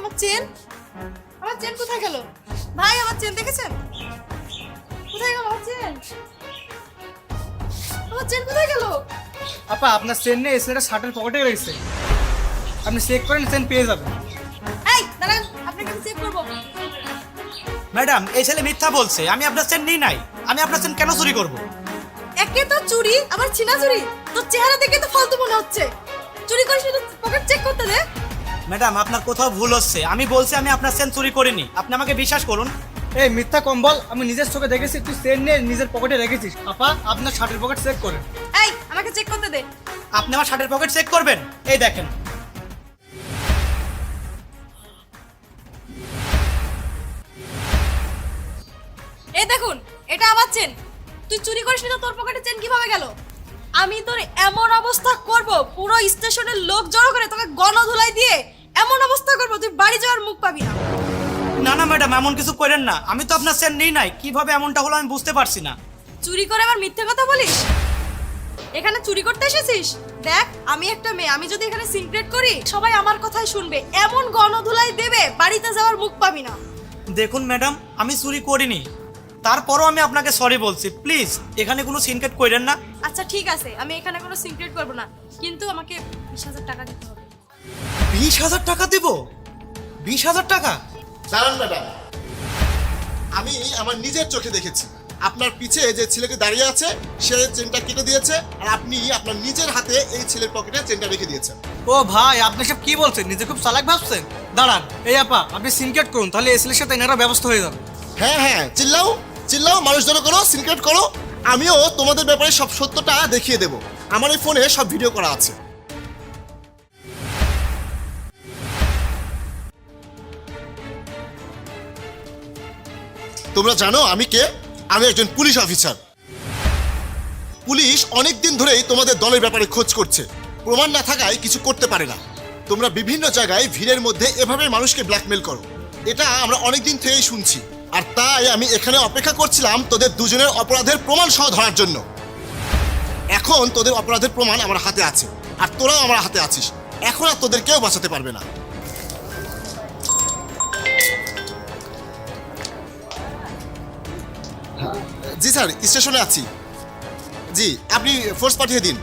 আমার চেন, আমার চেন কোথায় গেল? ভাই আমার চেন দেখেছেন? কোথায় গেল আমার চেন? আমার চেন কোথায় গেল? আপা আপনার চেন নেই, চেনটা শার্টের পকেটে রয়েছে, আপনি চেক করেন চেন পেয়ে যাবেন। এই দাঁড়ান, আপনাকে আমি চেক করবো। ম্যাডাম, এই ছেলে মিথ্যা বলছে। আমি আপনার চেন নিই নাই। আমি আপনার চেন কেন চুরি করব? একে তো চুরি, আবার ছিনা চুরি। তোর চেহারা দেখে তো ফালতু মনে হচ্ছে। চুরি করিস না, পকেট চেক করতে দে। ম্যাডাম, আপনার কোথাও ভুল হচ্ছে। আমি বলছি আমি আপনার চেন চুরি করিনি। আপনি আমাকে বিশ্বাস করুন। এই মিথ্যা কম বল, আমি নিজের চোখে দেখেছি তুই চেন নিয়ে নিজের পকেটে রেখেছিস। আপা আপনার শার্টের পকেট চেক করেন। এই আমাকে চেক করতে দে। আপনি আমার শার্টের পকেট চেক করবেন? এই দেখেন। এই দেখুন, এটা আমার চেন। তুই চুরি করিস না, তোর পকেটে চেন কিভাবে গেল? আমি তোর এমন অবস্থা করব, পুরো স্টেশনের লোক জড়ো করে তোকে গণধুলাই দিয়ে এমন অবস্থা করব তুই বাড়ি যাওয়ার মুখ পাবি না। না না ম্যাডাম, এমন কিছু করেন না। আমি তো আপনার চেন নিই নাই। কিভাবে এমনটা হলো আমি বুঝতে পারছি না। চুরি করে আবার মিথ্যে কথা বলিস? এখানে চুরি করতে এসেছিস? দেখ, আমি একটা মেয়ে, আমি যদি এখানে সিক্রেট করি সবাই আমার কথাই শুনবে, এমন গণধুলাই দেবে বাড়িতে যাওয়ার মুখ পাবি না। দেখুন ম্যাডাম, আমি চুরি করিনি। তারপরও আমি আপনাকে সরি বলছি। প্লিজ এখানে কোনো সিনকেট করেন না। আচ্ছা ঠিক আছে, আমি এখানে কোনো সিক্রেট করব না, কিন্তু আমাকে 20,000 টাকা দিতে হবে। 20,000 টাকা দেব? 20,000 টাকা? দাঁড়ান ম্যাডাম, আমি আমার নিজের চোখে দেখেছি আপনার পিছে যে ছেলেটি দাঁড়িয়ে আছে সে চেনটা কেটে দিয়েছে, আর আপনি আপনার নিজের হাতে এই ছেলের পকেটে চেনটা রেখে দিয়েছেন। ও ভাই, আপনি সব কি বলছেন? নিজে খুব চালাক ভাবছেন। দাঁড়ান, এই আপা আপনি সিনকেট করুন, তাহলে এসএলের সাথে এনারা ব্যবস্থা হয়ে যাবে। হ্যাঁ হ্যাঁ, চিল্লাও চিল্লাও, মানুষ জড়ো করো, সিনক্রেট করো। আমিও তোমাদের ব্যাপারে সব সত্যটা দেখিয়ে দেব। আমার এই ফোনে সব ভিডিও করা আছে। তোমরা জানো আমি কে? আমি একজন পুলিশ অফিসার। পুলিশ অনেক দিন ধরেই তোমাদের দলের ব্যাপারে খোঁজ করছে। প্রমাণ না থাকায় কিছু করতে পারে না। তোমরা বিভিন্ন জায়গায় ভিড়ের মধ্যে এভাবে মানুষকে ব্ল্যাকমেল করো, এটা আমরা অনেক দিন থেকেই শুনছি। আর তাই আমি এখানে অপেক্ষা করছিলাম তোদের দুজনের অপরাধের প্রমাণ সহ ধরার জন্য। এখন তোদের অপরাধের প্রমাণ আমার হাতে আছে, আর তোরাও আমার হাতে আছিস। এখন আর তোদের কেউ বাঁচাতে পারবে না। জি স্যার, স্টেশনে আছি। জি, আপনি ফোর্স পাঠিয়ে দিন।